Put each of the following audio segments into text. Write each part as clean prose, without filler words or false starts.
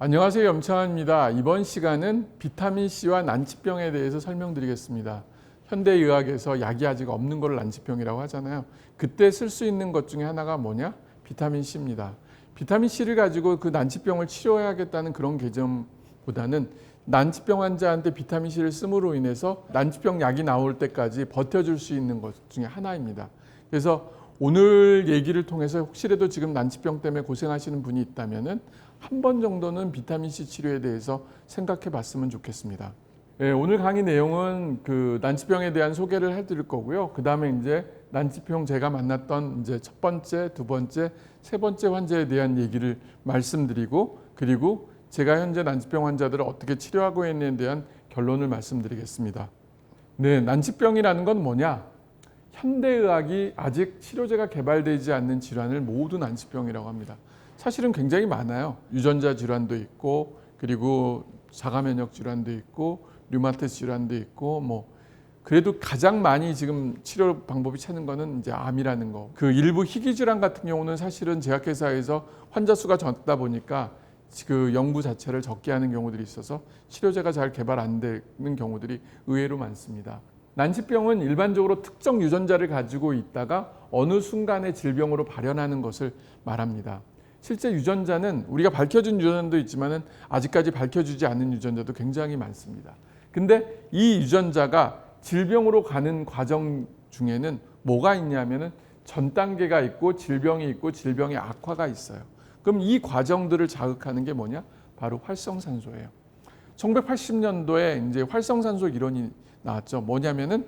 안녕하세요. 염창환입니다. 이번 시간은 비타민C와 난치병에 대해서 설명드리겠습니다. 현대의학에서 약이 아직 없는 걸 난치병이라고 하잖아요. 그때 쓸 수 있는 것 중에 하나가 뭐냐? 비타민C입니다. 비타민C를 가지고 그 난치병을 치료해야겠다는 그런 개념보다는 난치병 환자한테 비타민C를 씀으로 인해서 난치병 약이 나올 때까지 버텨줄 수 있는 것 중에 하나입니다. 그래서 오늘 얘기를 통해서 혹시라도 지금 난치병 때문에 고생하시는 분이 있다면은 한 번 정도는 비타민C 치료에 대해서 생각해 봤으면 좋겠습니다. 네, 오늘 강의 내용은 그 난치병에 대한 소개를 해드릴 거고요. 그 다음에 이제 난치병 제가 만났던 이제 첫 번째, 두 번째, 세 번째 환자에 대한 얘기를 말씀드리고, 그리고 제가 현재 난치병 환자들을 어떻게 치료하고 있는지에 대한 결론을 말씀드리겠습니다. 네, 난치병이라는 건 뭐냐? 현대의학이 아직 치료제가 개발되지 않는 질환을 모두 난치병이라고 합니다. 사실은 굉장히 많아요. 유전자 질환도 있고, 그리고 자가면역 질환도 있고, 류마티스 질환도 있고, 그래도 가장 많이 지금 치료 방법이 찾는 거는 이제 암이라는 거. 그 일부 희귀 질환 같은 경우는 사실은 제약회사에서 환자 수가 적다 보니까 그 연구 자체를 적게 하는 경우들이 있어서 치료제가 잘 개발 안 되는 경우들이 의외로 많습니다. 난치병은 일반적으로 특정 유전자를 가지고 있다가 어느 순간에 질병으로 발현하는 것을 말합니다. 실제 유전자는 우리가 밝혀준 유전자도 있지만 아직까지 밝혀주지 않은 유전자도 굉장히 많습니다. 근데 이 유전자가 질병으로 가는 과정 중에는 뭐가 있냐면은 전 단계가 있고 질병이 있고 질병의 악화가 있어요. 그럼 이 과정들을 자극하는 게 뭐냐? 바로 활성산소예요. 1980년도에 이제 활성산소 이론이 나왔죠. 뭐냐면은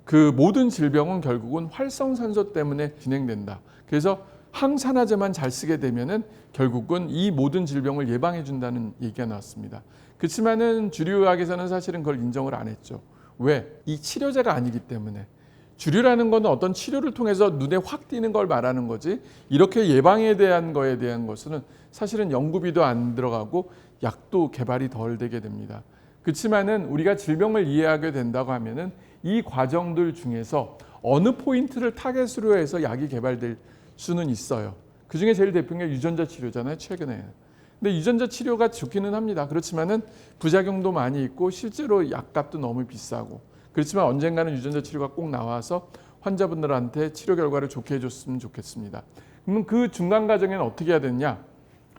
그 모든 질병은 결국은 활성산소 때문에 진행된다. 그래서 항산화제만 잘 쓰게 되면은 결국은 이 모든 질병을 예방해 준다는 얘기가 나왔습니다. 그렇지만은 주류의학에서는 사실은 그걸 인정을 안 했죠. 왜? 이 치료제가 아니기 때문에. 주류라는 것은 어떤 치료를 통해서 눈에 확 띄는 걸 말하는 거지, 이렇게 예방에 대한 거에 대한 것은 사실은 연구비도 안 들어가고 약도 개발이 덜 되게 됩니다. 그렇지만은 우리가 질병을 이해하게 된다고 하면은 이 과정들 중에서 어느 포인트를 타겟으로 해서 약이 개발될 수는 있어요. 그 중에 제일 대표적인 게 유전자 치료잖아요, 최근에. 근데 유전자 치료가 좋기는 합니다. 그렇지만은 부작용도 많이 있고 실제로 약값도 너무 비싸고, 그렇지만 언젠가는 유전자 치료가 꼭 나와서 환자분들한테 치료 결과를 좋게 해줬으면 좋겠습니다. 그러면 그 중간 과정에는 어떻게 해야 되느냐?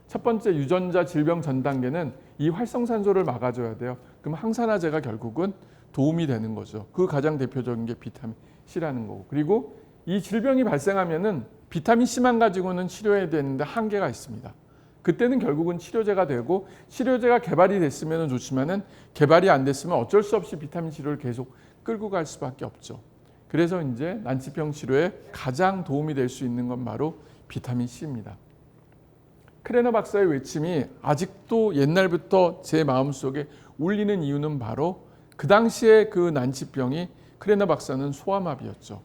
첫 번째, 유전자 질병 전 단계는 이 활성산소를 막아줘야 돼요. 그럼 항산화제가 결국은 도움이 되는 거죠. 그 가장 대표적인 게 비타민C라는 거고. 그리고 이 질병이 발생하면은 비타민C만 가지고는 치료해야 되는데 한계가 있습니다. 그때는 결국은 치료제가 되고, 치료제가 개발이 됐으면 좋지만은 개발이 안 됐으면 어쩔 수 없이 비타민 치료를 계속 끌고 갈 수밖에 없죠. 그래서 이제 난치병 치료에 가장 도움이 될 수 있는 건 바로 비타민C입니다. 크레너 박사의 외침이 아직도 옛날부터 제 마음속에 울리는 이유는 바로 그 당시에 그 난치병이, 크레너 박사는 소아마비였죠.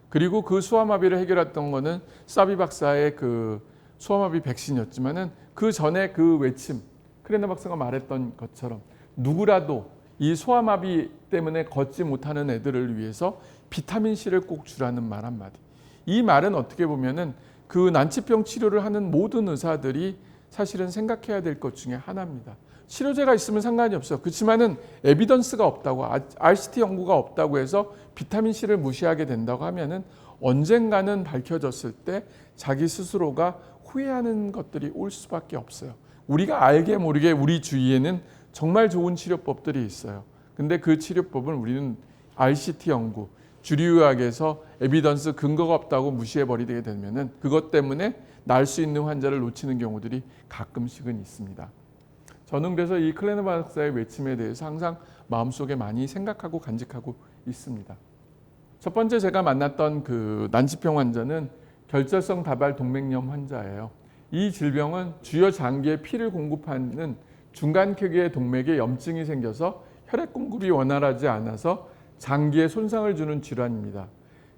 그리고 그 소아마비를 해결했던 거는 사비 박사의 그 소아마비 백신이었지만은 그 전에 그 외침, 크레너 박사가 말했던 것처럼 누구라도 이 소아마비 때문에 걷지 못하는 애들을 위해서 비타민C를 꼭 주라는 말 한마디. 이 말은 어떻게 보면은 그 난치병 치료를 하는 모든 의사들이 사실은 생각해야 될 것 중에 하나입니다. 치료제가 있으면 상관이 없어요. 그렇지만은 에비던스가 없다고, RCT 연구가 없다고 해서 비타민C를 무시하게 된다고 하면은 언젠가는 밝혀졌을 때 자기 스스로가 후회하는 것들이 올 수밖에 없어요. 우리가 알게 모르게 우리 주위에는 정말 좋은 치료법들이 있어요. 근데 그 치료법은 우리는 RCT 연구, 주류의학에서 에비던스 근거가 없다고 무시해버리게 되면은 그것 때문에 날 수 있는 환자를 놓치는 경우들이 가끔씩은 있습니다. 저는 그래서 이 크레너 박사의 외침에 대해서 항상 마음속에 많이 생각하고 간직하고 있습니다. 첫 번째 제가 만났던 그 난치병 환자는 결절성 다발 동맥염 환자예요. 이 질병은 주요 장기에 피를 공급하는 중간 켜기의 동맥에 염증이 생겨서 혈액 공급이 원활하지 않아서 장기에 손상을 주는 질환입니다.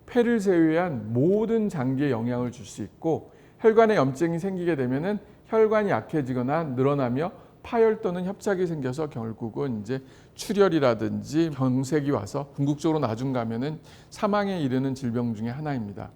폐를 제외한 모든 장기에 영향을 줄 수 있고, 혈관에 염증이 생기게 되면은 혈관이 약해지거나 늘어나며 파열 또는 협착이 생겨서 결국은 이제 출혈이라든지 병색이 와서 궁극적으로 나중 가면은 사망에 이르는 질병 중에 하나입니다.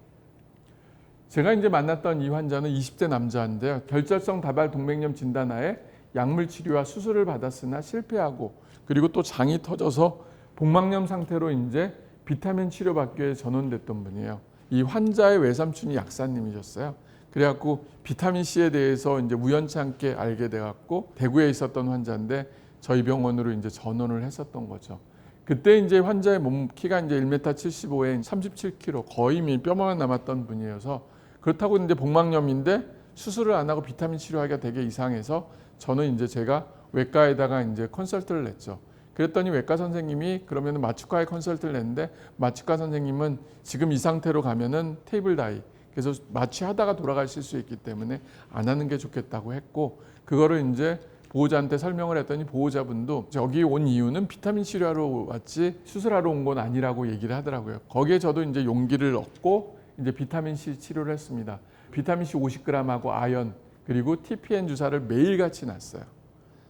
제가 이제 만났던 이 환자는 20대 남자인데요. 결절성 다발 동맥염 진단하에 약물 치료와 수술을 받았으나 실패하고 그리고 또 장이 터져서 복막염 상태로 이제 비타민 치료받기 위해 전원됐던 분이에요. 이 환자의 외삼촌이 약사님이셨어요. 그래갖고 비타민 C에 대해서 이제 우연치 않게 알게 돼갖고 대구에 있었던 환자인데 저희 병원으로 이제 전원을 했었던 거죠. 그때 이제 환자의 몸 키가 이제 1m 75에 37kg 거의 뼈만 남았던 분이어서 그렇다고 이제 복막염인데 수술을 안 하고 비타민 치료하기가 되게 이상해서 저는 이제 제가 외과에다가 이제 컨설트를 냈죠. 그랬더니 외과 선생님이 그러면 마취과에 컨설트를 냈는데 마취과 선생님은 지금 이 상태로 가면은 테이블 다이 그래서 마취하다가 돌아가실 수 있기 때문에 안 하는 게 좋겠다고 했고 그거를 이제 보호자한테 설명을 했더니 보호자분도 저기 온 이유는 비타민 치료하러 왔지 수술하러 온 건 아니라고 얘기를 하더라고요. 거기에 저도 이제 용기를 얻고 이제 비타민 C 치료를 했습니다. 비타민 C 50g하고 아연 그리고 TPN 주사를 매일같이 놨어요.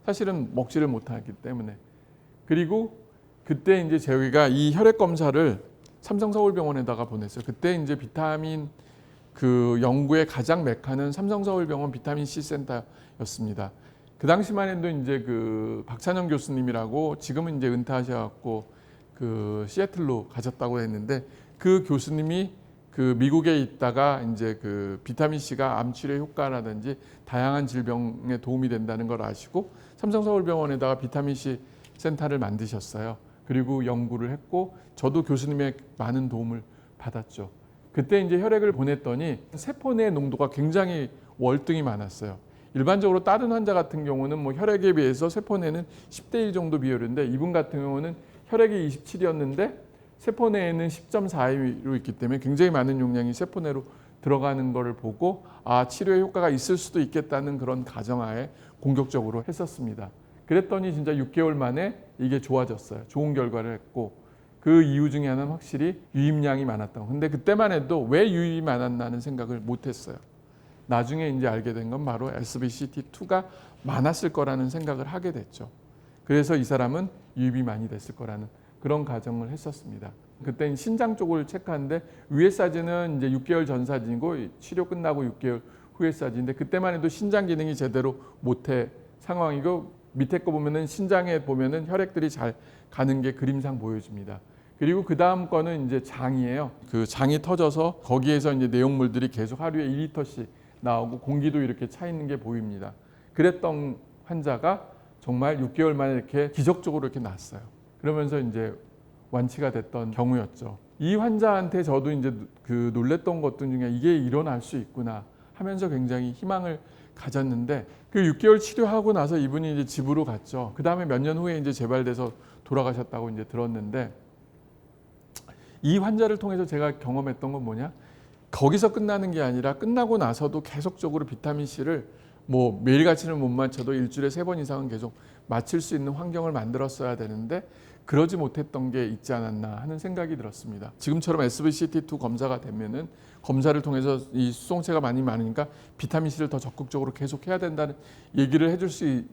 사실은 먹지를 못하기 때문에. 그리고 그때 이제 저희가 이 혈액 검사를 삼성서울병원에다가 보냈어요. 그때 이제 비타민 그 연구의 가장 메카는 삼성서울병원 비타민 C 센터였습니다. 그 당시만 해도 이제 그 박찬영 교수님이라고 지금은 이제 은퇴하셔갖고 그 시애틀로 가셨다고 했는데 그 교수님이 그 미국에 있다가 이제 그 비타민 C가 암 치료 효과라든지 다양한 질병에 도움이 된다는 걸 아시고 삼성서울병원에다가 비타민 C 센터를 만드셨어요. 그리고 연구를 했고 저도 교수님의 많은 도움을 받았죠. 그때 이제 혈액을 보냈더니 세포 내 농도가 굉장히 월등히 많았어요. 일반적으로 다른 환자 같은 경우는 뭐 혈액에 비해서 세포 내는 10대 1 정도 비율인데 이분 같은 경우는 혈액이 27이었는데 세포 내에는 10.42로 있기 때문에 굉장히 많은 용량이 세포 내로 들어가는 것을 보고 아 치료에 효과가 있을 수도 있겠다는 그런 가정하에 공격적으로 했었습니다. 그랬더니 진짜 6개월 만에 이게 좋아졌어요. 좋은 결과를 했고 그 이유 중에 하나는 확실히 유입량이 많았던. 근데 그때만 해도 왜 유입이 많았나는 생각을 못했어요. 나중에 이제 알게 된 건 바로 SBCT2가 많았을 거라는 생각을 하게 됐죠. 그래서 이 사람은 유입이 많이 됐을 거라는 그런 가정을 했었습니다. 그때 신장 쪽을 체크하는데 위에 사진은 이제 6개월 전 사진이고 치료 끝나고 6개월 후의 사진인데 그때만 해도 신장 기능이 제대로 못해 상황이고 밑에 거 보면은 신장에 보면은 혈액들이 잘 가는 게 그림상 보여집니다. 그리고 그 다음 거는 이제 장이에요. 그 장이 터져서 거기에서 이제 내용물들이 계속 하루에 2리터씩 나오고 공기도 이렇게 차 있는 게 보입니다. 그랬던 환자가 정말 6개월 만에 이렇게 기적적으로 이렇게 났어요. 그러면서 이제 완치가 됐던 경우였죠. 이 환자한테 저도 이제 그 놀랬던 것들 중에 이게 일어날 수 있구나 하면서 굉장히 희망을 가졌는데 그 6개월 치료하고 나서 이분이 이제 집으로 갔죠. 그 다음에 몇 년 후에 이제 재발돼서 돌아가셨다고 이제 들었는데 이 환자를 통해서 제가 경험했던 건 뭐냐? 거기서 끝나는 게 아니라 끝나고 나서도 계속적으로 비타민 C를 뭐 매일같이는 못 맞춰도 일주일에 3번 이상은 계속 맞출 수 있는 환경을 만들었어야 되는데 그러지 못했던 게 있지 않았나 하는 생각이 들었습니다. 지금처럼 SBCT2 검사가 되면은 검사를 통해서 이 수송체가 많이 많으니까 비타민 C를 더 적극적으로 계속 해야 된다는 얘기를 해줄 수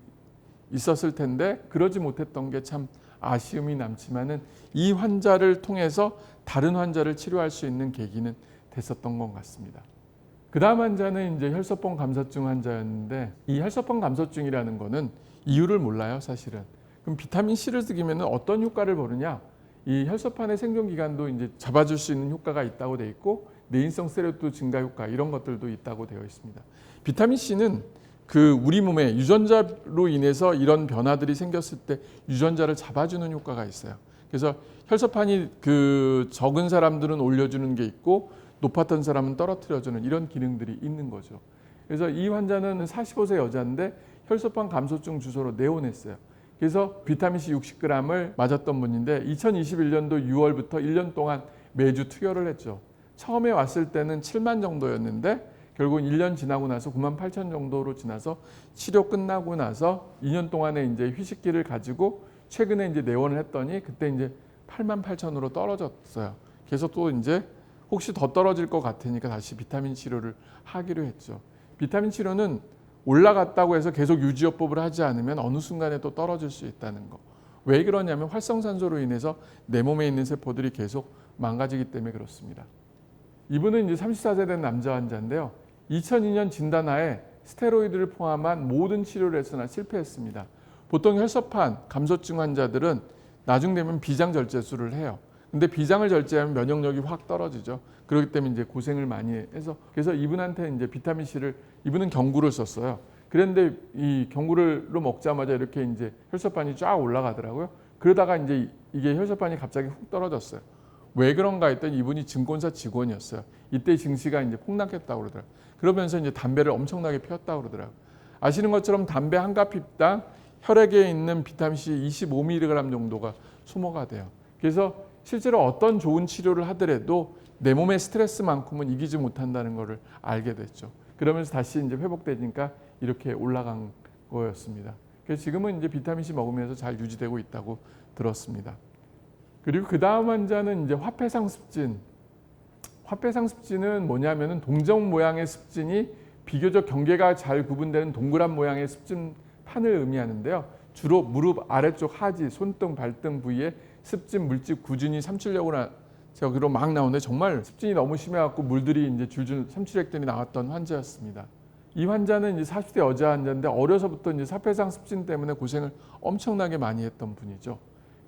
있었을 텐데 그러지 못했던 게 참 아쉬움이 남지만은 이 환자를 통해서 다른 환자를 치료할 수 있는 계기는 됐었던 것 같습니다. 그 다음 환자는 이제 혈소판 감소증 환자였는데 이 혈소판 감소증이라는 거는 이유를 몰라요, 사실은. 그럼 비타민 C를 쓰기면 어떤 효과를 보느냐? 이 혈소판의 생존 기간도 이제 잡아줄 수 있는 효과가 있다고 돼 있고 내인성 세로토닌 증가 효과 이런 것들도 있다고 되어 있습니다. 비타민 C는 그 우리 몸에 유전자로 인해서 이런 변화들이 생겼을 때 유전자를 잡아주는 효과가 있어요. 그래서 혈소판이 그 적은 사람들은 올려주는 게 있고 높았던 사람은 떨어뜨려주는 이런 기능들이 있는 거죠. 그래서 이 환자는 45세 여자인데 혈소판 감소증 주소로 내원했어요. 그래서 비타민C 60g을 맞았던 분인데 2021년도 6월부터 1년 동안 매주 투여를 했죠. 처음에 왔을 때는 7만 정도였는데 결국은 1년 지나고 나서 9만 8천 정도로 지나서 치료 끝나고 나서 2년 동안의 이제 휴식기를 가지고 최근에 이제 내원을 했더니 그때 이제 8만 8천으로 떨어졌어요. 그래서 또 이제 혹시 더 떨어질 것 같으니까 다시 비타민 치료를 하기로 했죠. 비타민 치료는 올라갔다고 해서 계속 유지요법을 하지 않으면 어느 순간에 또 떨어질 수 있다는 거. 왜 그러냐면 활성산소로 인해서 내 몸에 있는 세포들이 계속 망가지기 때문에 그렇습니다. 이분은 이제 34세 된 남자 환자인데요. 2002년 진단하에 스테로이드를 포함한 모든 치료를 했으나 실패했습니다. 보통 혈소판, 감소증 환자들은 나중 되면 비장 절제술을 해요. 근데 비장을 절제하면 면역력이 확 떨어지죠. 그렇기 때문에 이제 고생을 많이 해서 그래서 이분한테 이제 비타민 C를 이분은 경구를 썼어요. 그런데 이 경구를 먹자마자 이렇게 이제 혈소판이 쫙 올라가더라고요. 그러다가 이제 이게 혈소판이 갑자기 훅 떨어졌어요. 왜 그런가 했더니 이분이 증권사 직원이었어요. 이때 증시가 이제 폭락했다고 그러더라고요. 그러면서 이제 담배를 엄청나게 피웠다고 그러더라고요. 아시는 것처럼 담배 한 갑입당 혈액에 있는 비타민C 25mg 정도가 소모가 돼요. 그래서 실제로 어떤 좋은 치료를 하더라도 내 몸의 스트레스만큼은 이기지 못한다는 것을 알게 됐죠. 그러면서 다시 이제 회복되니까 이렇게 올라간 거였습니다. 그래서 지금은 이제 비타민C 먹으면서 잘 유지되고 있다고 들었습니다. 그리고 그 다음 환자는 이제 화폐상습진. 화폐상습진은 뭐냐면은 동전 모양의 습진이 비교적 경계가 잘 구분되는 동그란 모양의 습진판을 의미하는데요. 주로 무릎 아래쪽 하지, 손등, 발등 부위에 습진 물집 구준이 삼출력으로 막 나오는데 정말 습진이 너무 심해갖고 물들이 이제 줄줄 삼출액들이 나왔던 환자였습니다. 이 환자는 이제 40대 여자 환자인데 어려서부터 이제 사폐상 습진 때문에 고생을 엄청나게 많이 했던 분이죠.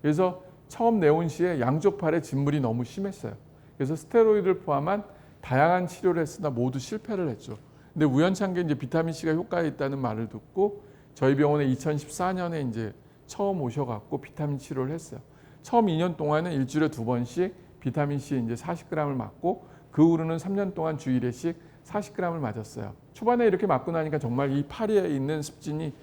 그래서 처음 내온 시에 양쪽 팔에 진물이 너무 심했어요. 그래서 스테로이드를 포함한 다양한 치료를 했으나 모두 실패를 했죠. 근데 우연찮게 이제 비타민 C가 효과가 있다는 말을 듣고 저희 병원에 2014년에 이제 처음 오셔갖고 비타민 치료를 했어요. 처음 2년 동안은 일주일에 2번씩 비타민 C 이제 40g을 맞고 그 후로는 3년 동안 주 1회씩 40g을 맞았어요. 초반에 이렇게 맞고 나니까 정말 이 팔에 있는 습진이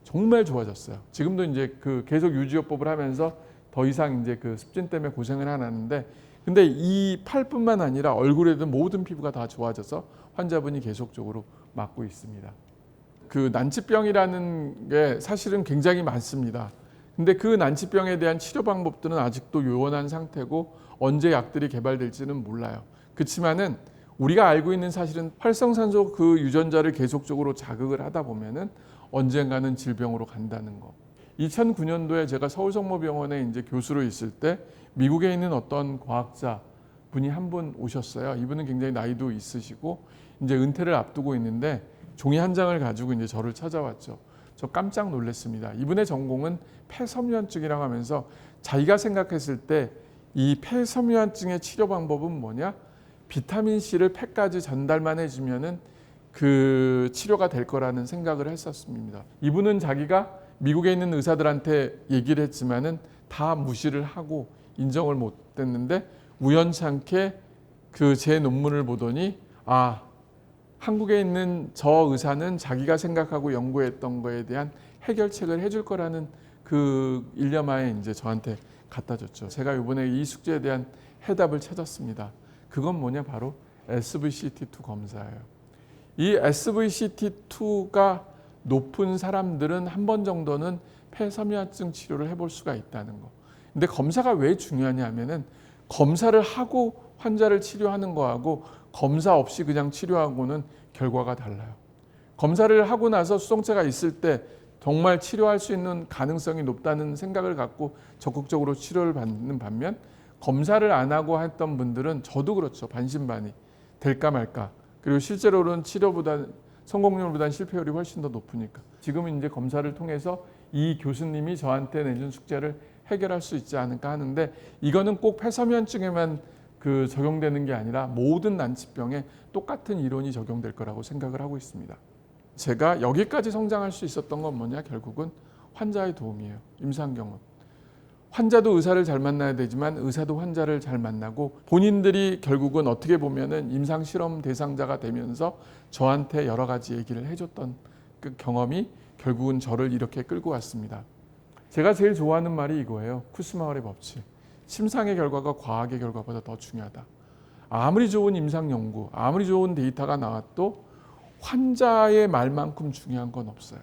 정말 좋아졌어요. 지금도 이제 그 계속 유지요법을 하면서 더 이상 이제 그 습진 때문에 고생을 안 하는데 근데 이 팔뿐만 아니라 얼굴에도 모든 피부가 다 좋아져서 환자분이 계속적으로 맞고 있습니다. 그 난치병이라는 게 사실은 굉장히 많습니다. 근데 그 난치병에 대한 치료 방법들은 아직도 요원한 상태고 언제 약들이 개발될지는 몰라요. 그렇지만은 우리가 알고 있는 사실은 활성산소 그 유전자를 계속적으로 자극을 하다 보면은 언젠가는 질병으로 간다는 거. 2009년도에 제가 서울성모병원에 이제 교수로 있을 때 미국에 있는 어떤 과학자 분이 한 분 오셨어요. 이분은 굉장히 나이도 있으시고 이제 은퇴를 앞두고 있는데 종이 한 장을 가지고 이제 저를 찾아왔죠. 저 깜짝 놀랐습니다. 이분의 전공은 폐섬유환증이라고 하면서 자기가 생각했을 때 이 폐섬유환증의 치료 방법은 뭐냐? 비타민 C를 폐까지 전달만 해주면은 그 치료가 될 거라는 생각을 했었습니다. 이분은 자기가 미국에 있는 의사들한테 얘기를 했지만은 다 무시를 하고 인정을 못 했는데 우연찮게 그 제 논문을 보더니 한국에 있는 저 의사는 자기가 생각하고 연구했던 거에 대한 해결책을 해줄 거라는 그 일념하에 이제 저한테 갖다 줬죠. 제가 이번에 이 숙제에 대한 해답을 찾았습니다. 그건 뭐냐? 바로 SVCT2 검사예요. 이 SVCT2가 높은 사람들은 한 번 정도는 폐섬유화증 치료를 해볼 수가 있다는 거. 근데 검사가 왜 중요하냐 하면은 검사를 하고 환자를 치료하는 거하고 검사 없이 그냥 치료하고는 결과가 달라요. 검사를 하고 나서 수동체가 있을 때 정말 치료할 수 있는 가능성이 높다는 생각을 갖고 적극적으로 치료를 받는 반면 검사를 안 하고 했던 분들은 저도 그렇죠. 반신반의 될까 말까. 그리고 실제로는 치료보다 성공률보다는 실패율이 훨씬 더 높으니까. 지금은 이제 검사를 통해서 이 교수님이 저한테 내준 숙제를 해결할 수 있지 않을까 하는데 이거는 꼭 폐섬유환증에만 그 적용되는 게 아니라 모든 난치병에 똑같은 이론이 적용될 거라고 생각을 하고 있습니다. 제가 여기까지 성장할 수 있었던 건 뭐냐? 결국은 환자의 도움이에요. 임상경험. 환자도 의사를 잘 만나야 되지만 의사도 환자를 잘 만나고 본인들이 결국은 어떻게 보면은 임상실험 대상자가 되면서 저한테 여러 가지 얘기를 해줬던 그 경험이 결국은 저를 이렇게 끌고 왔습니다. 제가 제일 좋아하는 말이 이거예요. 쿠스마울의 법칙. 침상의 결과가 과학의 결과보다 더 중요하다. 아무리 좋은 임상 연구, 아무리 좋은 데이터가 나와도 환자의 말만큼 중요한 건 없어요.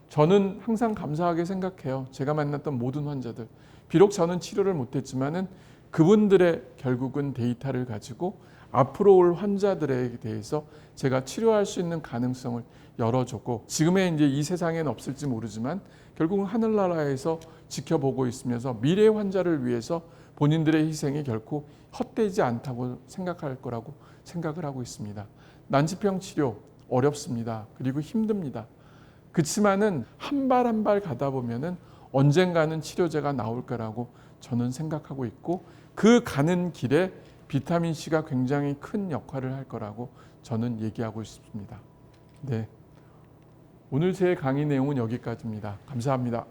저는 항상 감사하게 생각해요. 제가 만났던 모든 환자들. 비록 저는 치료를 못했지만은 그분들의 결국은 데이터를 가지고 앞으로 올 환자들에 대해서 제가 치료할 수 있는 가능성을 열어줬고 지금의 이제 이 세상엔 없을지 모르지만 결국은 하늘나라에서 지켜보고 있으면서 미래 환자를 위해서 본인들의 희생이 결코 헛되지 않다고 생각할 거라고 생각을 하고 있습니다. 난치병 치료 어렵습니다. 그리고 힘듭니다. 그렇지만은 한 발 한 발 가다 보면은 언젠가는 치료제가 나올 거라고 저는 생각하고 있고, 그 가는 길에 비타민C가 굉장히 큰 역할을 할 거라고 저는 얘기하고 싶습니다. 네. 오늘 제 강의 내용은 여기까지입니다. 감사합니다.